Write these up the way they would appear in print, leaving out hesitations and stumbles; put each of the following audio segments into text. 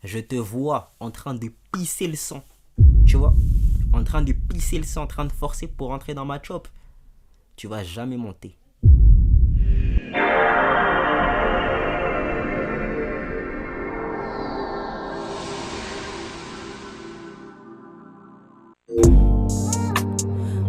je te vois en train de pisser le sang. Tu vois, en train de pisser le sang, en train de forcer pour rentrer dans ma chop. Tu vas jamais monter.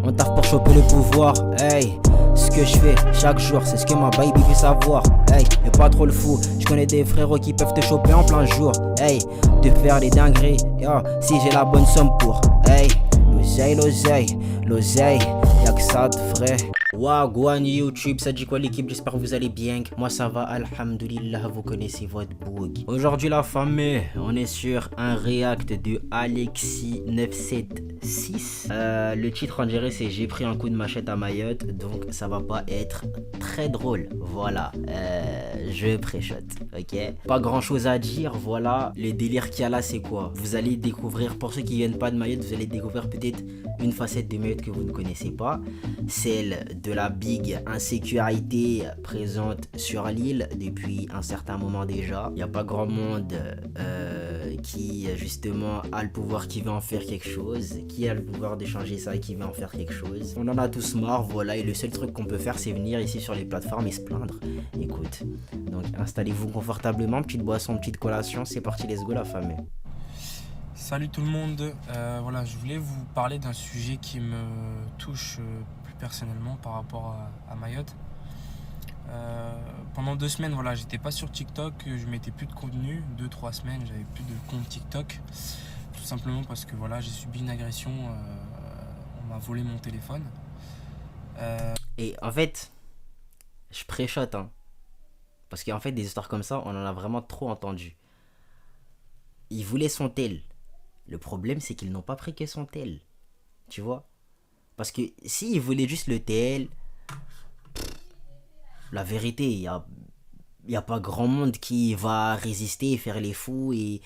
On taffe pour choper le pouvoir, hey. Ce que je fais chaque jour, c'est ce que ma baby veut savoir, hey. Mais pas trop le fou, je connais des frérots qui peuvent te choper en plein jour, hey. Te faire des dingueries, yo, si j'ai la bonne somme pour, hey. L'oseille, l'oseille, l'oseille, y'a que ça de vrai. Wagwan YouTube, ça dit quoi l'équipe? J'espère que vous allez bien. Moi ça va, alhamdoulilah, vous connaissez votre boug. Aujourd'hui la famille, on est sur un react de Alexis976. Le titre on dirait c'est j'ai pris un coup de machette à Mayotte, donc ça va pas être très drôle. Voilà, je pré-shot, ok. Pas grand chose à dire, voilà. Le délire qu'il y a là c'est quoi? Vous allez découvrir, pour ceux qui viennent pas de Mayotte, vous allez découvrir peut-être une facette de Mayotte que vous ne connaissez pas. Celle de la big insécurité présente sur l'île depuis un certain moment déjà. Il n'y a pas grand monde qui justement a le pouvoir, qui veut en faire quelque chose, qui a le pouvoir de changer ça et qui veut en faire quelque chose. On en a tous marre, voilà, et le seul truc qu'on peut faire c'est venir ici sur les plateformes et se plaindre. Écoute, donc installez-vous confortablement, petite boisson, petite collation, c'est parti, let's go la famille. Salut tout le monde, voilà, je voulais vous parler d'un sujet qui me touche plus personnellement par rapport à Mayotte. Pendant 2 semaines, voilà, j'étais pas sur TikTok, je mettais plus de contenu, 2-3 semaines, j'avais plus de compte TikTok, tout simplement parce que voilà, j'ai subi une agression, on m'a volé mon téléphone. Et en fait, je pré-shot, hein, parce qu'en fait des histoires comme ça, on en a vraiment trop entendu. Ils voulaient son tel. Le problème, c'est qu'ils n'ont pas pris que son tel. Tu vois? Parce que s'ils voulaient juste le tel, la vérité, y a pas grand monde qui va résister, faire les fous et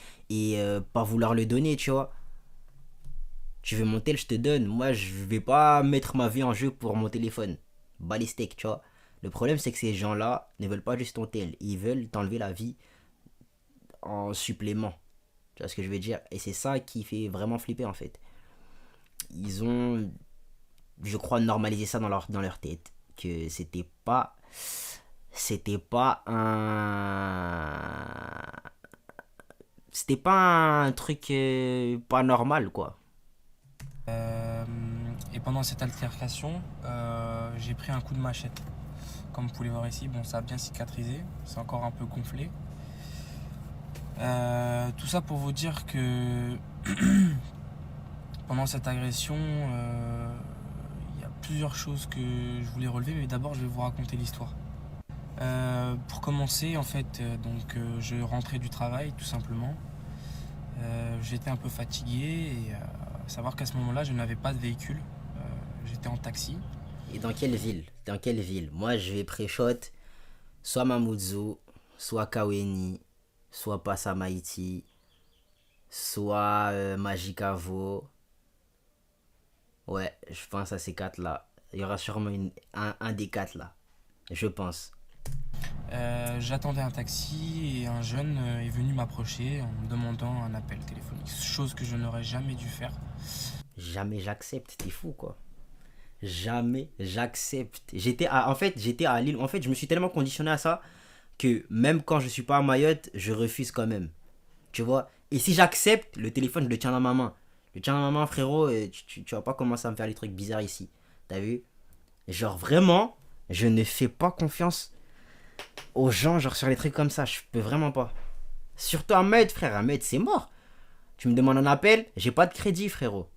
pas vouloir le donner, tu vois? Tu veux mon tel, je te donne. Moi, je vais pas mettre ma vie en jeu pour mon téléphone. Balistique, tu vois? Le problème, c'est que ces gens-là ne veulent pas juste ton tel. Ils veulent t'enlever la vie en supplément. Tu vois ce que je veux dire? Et c'est ça qui fait vraiment flipper en fait. Ils ont, je crois, normalisé ça dans leur tête. Que c'était pas un truc pas normal quoi. Et pendant cette altercation, j'ai pris un coup de machette. Comme vous pouvez voir ici, bon, ça a bien cicatrisé, c'est encore un peu gonflé. Tout ça pour vous dire que pendant cette agression, il y a plusieurs choses que je voulais relever, mais d'abord je vais vous raconter l'histoire. Pour commencer, en fait, je rentrais du travail tout simplement. J'étais un peu fatigué et savoir qu'à ce moment-là, je n'avais pas de véhicule. J'étais en taxi. Et dans quelle ville? Dans quelle ville? Moi, je vais pré-shot soit Mamoudzou, soit Kaweni, soit Passamaïti, soit Magicavo. Ouais, je pense à ces 4 là. Il y aura sûrement un des 4 là. Je pense. J'attendais un taxi et un jeune est venu m'approcher en me demandant un appel téléphonique, chose que je n'aurais jamais dû faire. Jamais j'accepte, t'es fou quoi. Jamais j'accepte. J'étais à Lille. En fait, je me suis tellement conditionné à ça que même quand je suis pas à Mayotte, je refuse quand même. Tu vois? Et si j'accepte, le téléphone, je le tiens dans ma main. Je le tiens dans ma main, frérot, et tu vas pas commencer à me faire des trucs bizarres ici. T'as vu? Genre vraiment, je ne fais pas confiance aux gens, genre sur les trucs comme ça. Je peux vraiment pas. Surtout à Mayotte, frère. À Mayotte, c'est mort. Tu me demandes un appel, j'ai pas de crédit, frérot.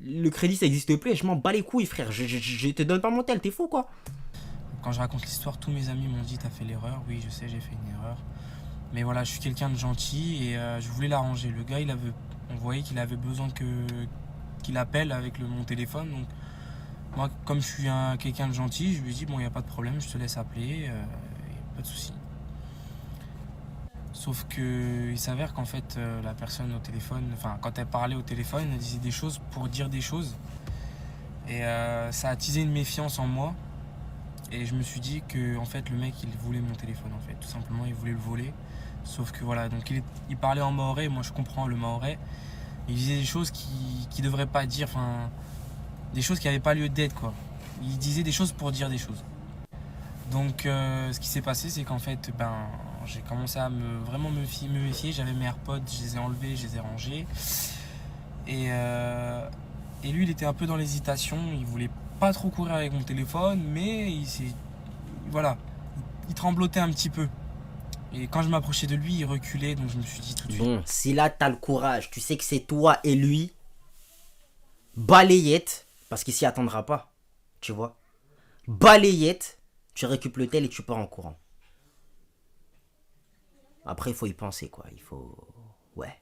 Le crédit ça existe plus, je m'en bats les couilles frère, je te donne pas mon tel, t'es fou quoi. Quand je raconte l'histoire, tous mes amis m'ont dit t'as fait l'erreur. Oui, je sais, j'ai fait une erreur. Mais voilà, je suis quelqu'un de gentil et je voulais l'arranger. Le gars, on voyait qu'il avait besoin qu'il appelle avec mon téléphone. Donc moi, comme je suis quelqu'un de gentil, je lui ai dit bon, il n'y a pas de problème, je te laisse appeler, pas de souci. Sauf que il s'avère qu'en fait, la personne au téléphone, enfin, quand elle parlait au téléphone, elle disait des choses pour dire des choses. Et ça a attisé une méfiance en moi. Et je me suis dit que en fait, le mec, il voulait mon téléphone, en fait. Tout simplement, il voulait le voler. Sauf que voilà, donc il parlait en mahorais, moi je comprends le mahorais. Il disait des choses qui devrait pas dire, enfin, des choses qui n'avaient pas lieu d'être, quoi. Il disait des choses pour dire des choses. Donc ce qui s'est passé, c'est qu'en fait, j'ai commencé à vraiment me méfier. J'avais mes AirPods, je les ai enlevés, je les ai rangés. Et lui, il était un peu dans l'hésitation. Il voulait pas trop courir avec mon téléphone, mais voilà, il tremblotait un petit peu. Et quand je m'approchais de lui, il reculait, donc je me suis dit tout de suite. Bon, si là t'as le courage, tu sais que c'est toi et lui, balayette, parce qu'il s'y attendra pas, tu vois. Balayette, tu récupères le tel et tu pars en courant. Après, il faut y penser, quoi. Il faut... Ouais.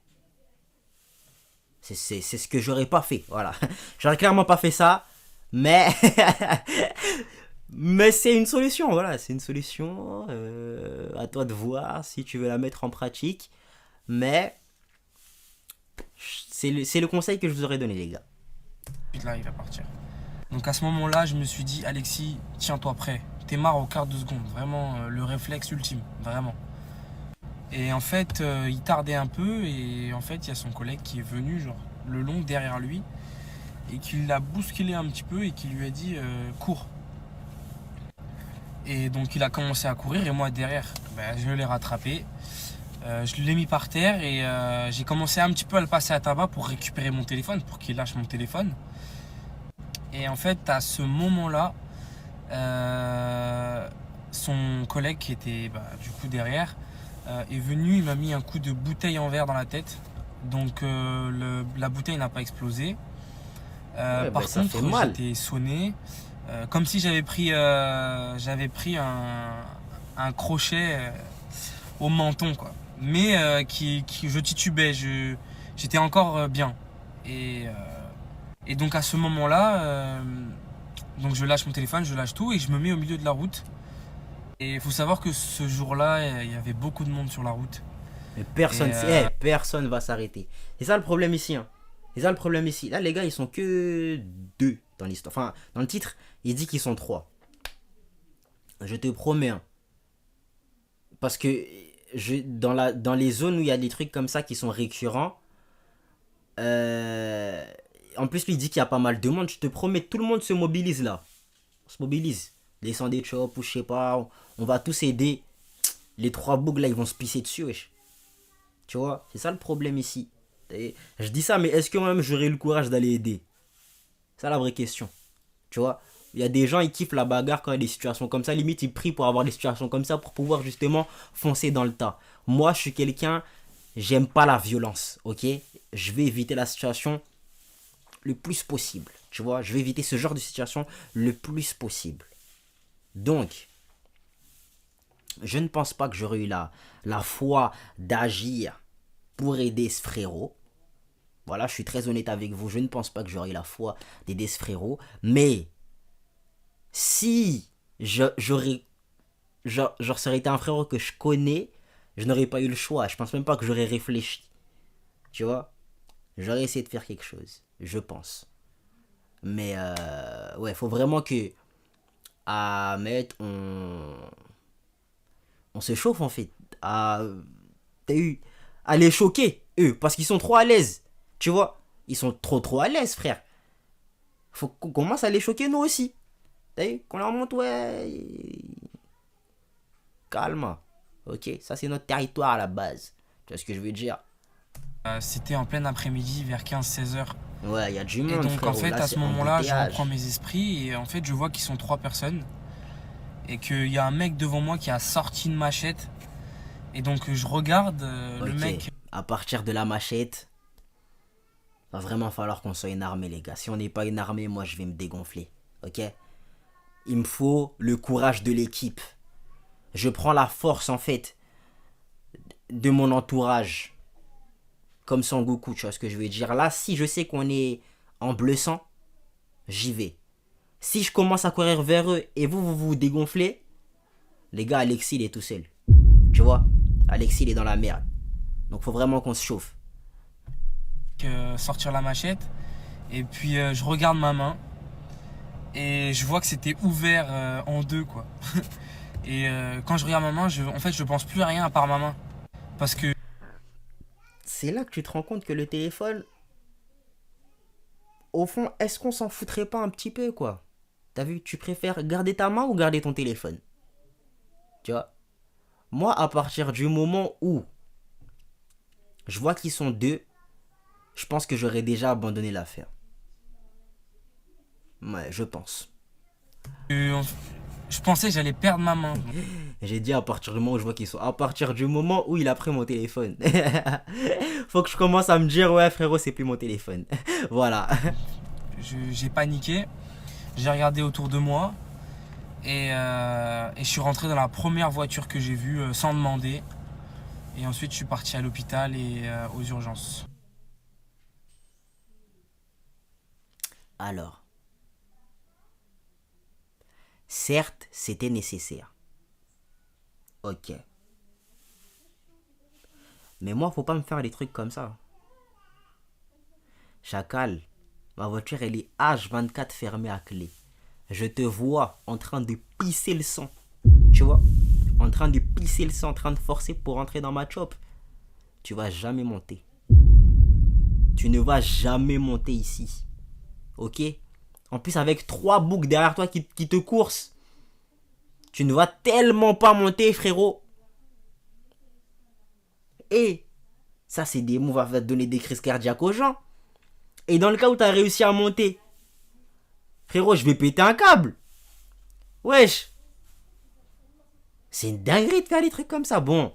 C'est ce que j'aurais pas fait, voilà. J'aurais clairement pas fait ça, mais... mais c'est une solution, voilà. C'est une solution. À toi de voir si tu veux la mettre en pratique. Mais... c'est le conseil que je vous aurais donné, les gars. Là, il va partir. Donc à ce moment-là, je me suis dit, Alexis, tiens-toi prêt. T'es marre au quart de seconde. Vraiment, le réflexe ultime. Vraiment. Et en fait, il tardait un peu. Et en fait, il y a son collègue qui est venu, genre, le long derrière lui. Et qui l'a bousculé un petit peu et qui lui a dit, cours. Et donc, il a commencé à courir. Et moi, derrière, je l'ai rattrapé. Je l'ai mis par terre. Et j'ai commencé un petit peu à le passer à tabac pour récupérer mon téléphone. Pour qu'il lâche mon téléphone. Et en fait, à ce moment-là, son collègue qui était du coup derrière est venu, il m'a mis un coup de bouteille en verre dans la tête. Donc la bouteille n'a pas explosé. Ouais, Par ça fait contre, mal. j'étais sonné, comme si j'avais pris un crochet au menton, quoi. Mais je titubais, j'étais encore bien. Et donc à ce moment-là, donc je lâche mon téléphone, je lâche tout et je me mets au milieu de la route. Et il faut savoir que ce jour-là, il y avait beaucoup de monde sur la route. Mais personne, Et, personne va s'arrêter. C'est ça le problème ici, hein. C'est ça le problème ici. Là, les gars, ils sont que deux dans l'histoire. Enfin, dans le titre, il dit qu'ils sont trois. Je te promets, hein. Parce que dans les zones où il y a des trucs comme ça qui sont récurrents, en plus, lui il dit qu'il y a pas mal de monde. Je te promets, tout le monde se mobilise là. On se mobilise. Descendez de shop ou je sais pas. On va tous aider. Les trois bougs là, ils vont se pisser dessus, wesh. Tu vois, c'est ça le problème ici. Et je dis ça, mais est-ce que moi-même j'aurais eu le courage d'aller aider? C'est ça la vraie question. Tu vois, il y a des gens, ils kiffent la bagarre quand il y a des situations comme ça. Limite, ils prient pour avoir des situations comme ça pour pouvoir justement foncer dans le tas. Moi, je suis quelqu'un, j'aime pas la violence, ok? Je vais éviter la situation le plus possible. Tu vois, je vais éviter ce genre de situation le plus possible. Donc, je ne pense pas que j'aurais eu la foi d'agir pour aider ce frérot. Voilà, je suis très honnête avec vous. Je ne pense pas que j'aurais eu la foi d'aider ce frérot. Mais, si j'aurais... Genre, ça aurait été un frérot que je connais, je n'aurais pas eu le choix. Je pense même pas que j'aurais réfléchi. Tu vois? J'aurais essayé de faire quelque chose. Je pense. Mais, ouais, faut vraiment que... Ahmed, on se chauffe en fait. T'as eu à les choquer, eux, parce qu'ils sont trop à l'aise. Tu vois? Ils sont trop à l'aise, frère. Faut qu'on commence à les choquer nous aussi. T'as vu? Qu'on leur montre, ouais. Calme. Ok? Ça, c'est notre territoire à la base. Tu vois ce que je veux dire? c'était en plein après-midi, vers 15-16 heures. Ouais, il y a du Et monde, donc frérot. en fait, Là, à c'est ce moment-là, je embouteillage. reprends mes esprits et en fait, je vois qu'ils sont 3 personnes. Et qu'il y a un mec devant moi qui a sorti une machette. Et donc je regarde le Ok. mec. À partir de la machette, va vraiment falloir qu'on soit une armée, les gars. Si on n'est pas une armée, moi, je vais me dégonfler. Ok? Il me faut le courage de l'équipe. Je prends la force, en fait, de mon entourage. Comme Sangoku, tu vois ce que je veux dire. Là, si je sais qu'on est en bleu sang, j'y vais. Si je commence à courir vers eux et vous dégonflez, les gars, Alexis, il est tout seul. Tu vois? Alexis, il est dans la merde. Donc, faut vraiment qu'on se chauffe. Sortir la machette. Et puis je regarde ma main. Et je vois que c'était ouvert en deux, quoi. Et quand je regarde ma main, en fait, je pense plus à rien à part ma main. Parce que C'est là que tu te rends compte que le téléphone, au fond, est-ce qu'on s'en foutrait pas un petit peu, quoi? T'as vu, tu préfères garder ta main ou garder ton téléphone? Tu vois? Moi, à partir du moment où je vois qu'ils sont deux, je pense que j'aurais déjà abandonné l'affaire. Ouais, je pense. euh, je pensais que j'allais perdre ma main. J'ai dit à partir du moment où je vois qu'ils sont. À partir du moment où il a pris mon téléphone. Faut que je commence à me dire, ouais, frérot, c'est plus mon téléphone. Voilà. J'ai paniqué, j'ai regardé autour de moi et je suis rentré dans la première voiture que j'ai vue sans demander. Et ensuite, je suis parti à l'hôpital et aux urgences. Alors, certes, c'était nécessaire. Ok. Mais moi, faut pas me faire des trucs comme ça. Chacal, ma voiture, elle est H24 fermée à clé. Je te vois en train de pisser le sang. Tu vois? En train de pisser le sang, en train de forcer pour rentrer dans ma chop. Tu vas jamais monter. Tu ne vas jamais monter ici. Ok? En plus, avec 3 boucs derrière toi qui te coursent. Tu ne vas tellement pas monter, frérot. Et ça, c'est des mots, va te donner des crises cardiaques aux gens. Et dans le cas où tu as réussi à monter, frérot, je vais péter un câble. Wesh. C'est une dinguerie de faire des trucs comme ça. Bon,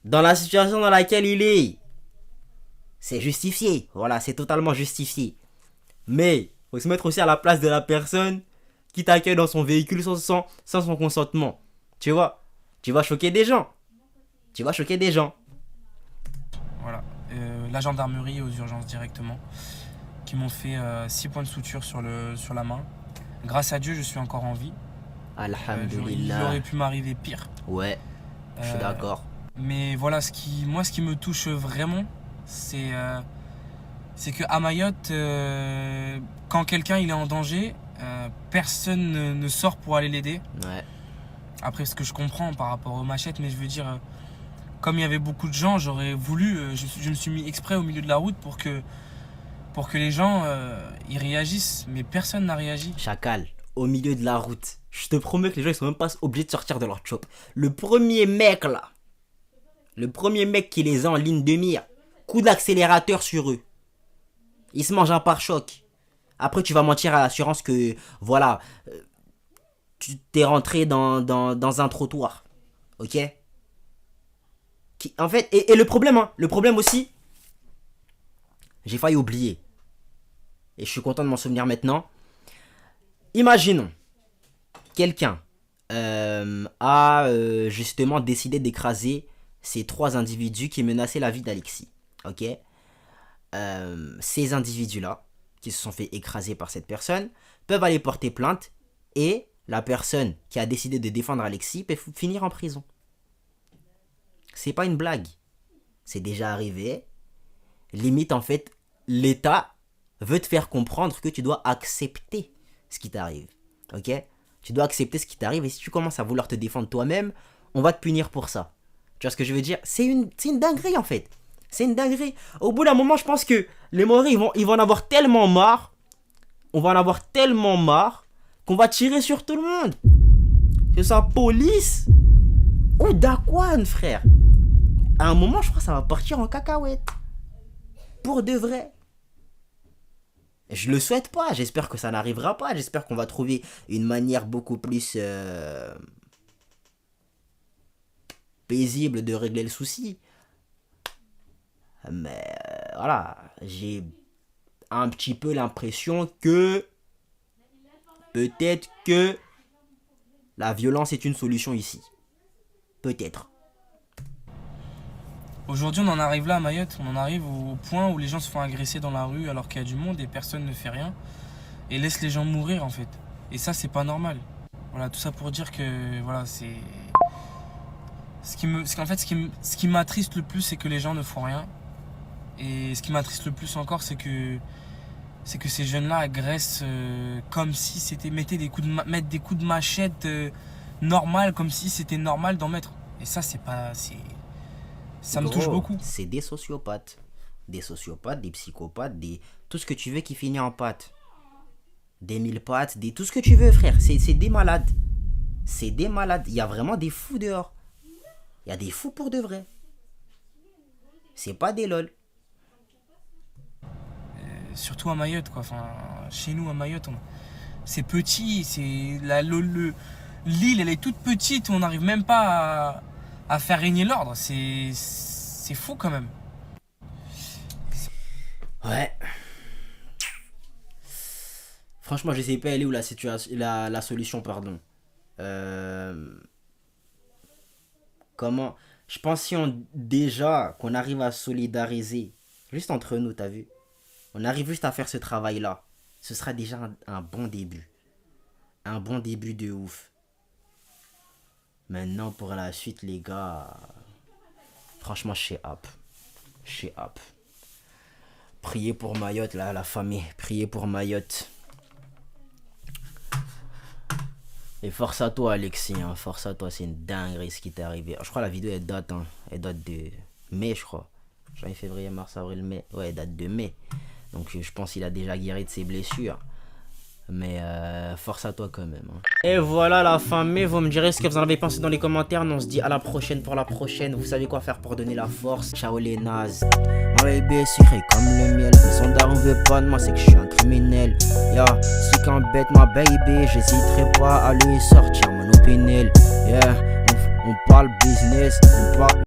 dans la situation dans laquelle il est, c'est justifié. Voilà, c'est totalement justifié. Mais, faut se mettre aussi à la place de la personne qui t'accueille dans son véhicule sans son consentement. Tu vois? Tu vas choquer des gens. Tu vas choquer des gens. Voilà. La gendarmerie aux urgences directement, qui m'ont fait 6 points de suture sur la main. Grâce à Dieu, je suis encore en vie. Il Alhamdulillah. aurait pu m'arriver pire. Ouais, je suis Euh, d'accord. Mais voilà, ce qui me touche vraiment, c'est que à Mayotte, quand quelqu'un il est en danger, personne ne sort pour aller l'aider. Ouais. Après, ce que je comprends par rapport aux machettes, mais je veux dire, comme il y avait beaucoup de gens, j'aurais voulu, je me suis mis exprès au milieu de la route pour que les gens ils réagissent, mais personne n'a réagi. Chacal, au milieu de la route. Je te promets que les gens ils sont même pas obligés de sortir de leur chop. Le premier mec là, le premier mec qui les a en ligne de mire, coup d'accélérateur sur eux. Il se mange un pare-choc. Après tu vas mentir à l'assurance que voilà, tu t'es rentré dans un trottoir. Ok? En fait, et le problème, hein, le problème aussi, j'ai failli oublier. Et je suis content de m'en souvenir maintenant. Imaginons, quelqu'un a justement décidé d'écraser ces 3 individus qui menaçaient la vie d'Alexis. Ok? Ces individus-là, qui se sont fait écraser par cette personne, peuvent aller porter plainte et la personne qui a décidé de défendre Alexis peut finir en prison. C'est pas une blague. C'est déjà arrivé. Limite, en fait, l'État veut te faire comprendre que tu dois accepter ce qui t'arrive. Ok? Tu dois accepter ce qui t'arrive et si tu commences à vouloir te défendre toi-même, on va te punir pour ça. Tu vois ce que je veux dire? C'est une dinguerie en fait. C'est une dinguerie. Au bout d'un moment, je pense que les Maoris, ils vont en avoir tellement marre. On va en avoir tellement marre qu'on va tirer sur tout le monde. Que ce soit police ou Dakwan, frère. À un moment, je crois que ça va partir en cacahuète. Pour de vrai. Je le souhaite pas, j'espère que ça n'arrivera pas, j'espère qu'on va trouver une manière beaucoup plus paisible de régler le souci. Mais voilà, j'ai un petit peu l'impression que peut-être que la violence est une solution ici. Peut-être. Aujourd'hui, on en arrive là à Mayotte, on en arrive au point où les gens se font agresser dans la rue alors qu'il y a du monde et personne ne fait rien et laisse les gens mourir en fait. Et ça, c'est pas normal. Voilà, tout ça pour dire que voilà, c'est ce qui m'attriste le plus, c'est que les gens ne font rien. Et ce qui m'attriste le plus encore, c'est que ces jeunes-là agressent comme si c'était mettre des coups de machette normal, comme si c'était normal d'en mettre. Et ça, c'est pas Ça me touche Gros, beaucoup. c'est des sociopathes. Des sociopathes, des psychopathes, tout ce que tu veux qui finit en pattes. Des mille pattes, tout ce que tu veux, frère. C'est des malades. C'est des malades. Il y a vraiment des fous dehors. Il y a des fous pour de vrai. C'est pas des lol. Surtout à Mayotte, quoi. Enfin, chez nous, à Mayotte, c'est petit. L'île, elle est toute petite. On n'arrive même pas à faire régner l'ordre. C'est fou, quand même. Ouais. Franchement, je sais pas elle est où la situation, la solution, pardon. Comment. Je pense si on déjà qu'on arrive à solidariser, juste entre nous, t'as vu. On arrive juste à faire ce travail-là. Ce sera déjà un bon début. Un bon début de ouf. Maintenant, pour la suite, les gars. Franchement, chez App. Chez App. Priez pour Mayotte, là, la famille. Priez pour Mayotte. Et force à toi, Alexis. Hein. Force à toi, c'est une dinguerie ce qui t'est arrivé. Je crois que la vidéo, elle date. Hein. Elle date de mai, je crois. Janvier, février, mars, avril, mai. Ouais, elle date de mai. Donc, je pense qu'il a déjà guéri de ses blessures. Mais force à toi quand même. Hein. Et voilà la famille, vous me direz ce que vous en avez pensé dans les commentaires. On se dit à la prochaine pour la prochaine. Vous savez quoi faire pour donner la force. Ciao les nazes. Ma baby est sucrée comme le miel. Mais son daron veut pas de moi, c'est que je suis un criminel. Ya, si qu'un bête ma baby, j'hésiterai pas à lui sortir mon opinion. Yeah, on parle business, on parle